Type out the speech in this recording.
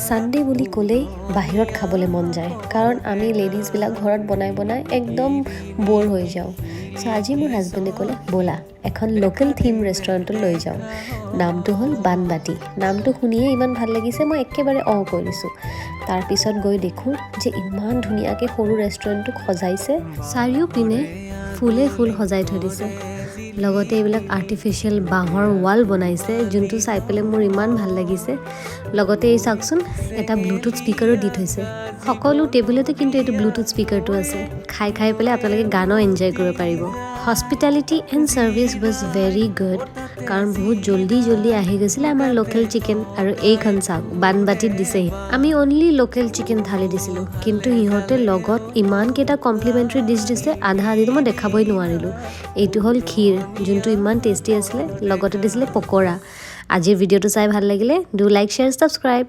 Sunday বুলি ক'লেই বাহিৰত খাবলৈ মন যায় কাৰণ আমি লেডিজবিলাক ঘৰত বনাই একদম বৰ হৈ যাওঁ সো আজি মোৰ হাজবেণ্ডে ক'লে ব'লা এখন লোকেল থিম ৰেষ্টুৰেণ্টত লৈ যাওঁ নামটো হ'ল বানবাটি নামটো শুনিয়ে ইমান ভাল লাগিছে মই একেবাৰে কৰিছোঁ তাৰ পিছত গৈ দেখোঁ যে ইমান ধুনীয়াকৈ সৰু ৰেষ্টুৰেণ্টটো সজাইছে চাৰিওপিনে ফুলে ফুল সজাই থৈ দিছে লগতে এইবিলাক আৰ্টিফিচিয়েল বাঁহৰ ৱাল বনাইছে যোনটো চাই পেলাই মোৰ ইমান ভাল লাগিছে লগতে এই চাওকচোন এটা ব্লুটুথ স্পিকাৰো দি থৈছে সকলো টেবুলতে কিন্তু এইটো ব্লুটুথ স্পিকাৰটো আছে খাই পেলাই আপোনালোকে গানো এনজয় কৰিব পাৰিব hospitality and service was very good কাৰণ বহুত জল্দি আহি গৈছিলে আমাৰ লোকেল চিকেন আৰু এইখন চাওক বানবাটিত দিছেহি আমি অনলি লোকেল চিকেন থালি দিছিলোঁ কিন্তু সিহঁতে লগত ইমানকেইটা কমপ্লিমেণ্টাৰী ডিছ দিছে আধাটো মই দেখাবই নোৱাৰিলোঁ এইটো হ'ল ক্ষীৰ যোনটো ইমান টেষ্টি আছিলে লগতে দিছিলে পকৰা আজিৰ ভিডিঅ'টো চাই ভাল লাগিলে ডু লাইক শ্বেয়াৰ ছাবস্ক্ৰাইব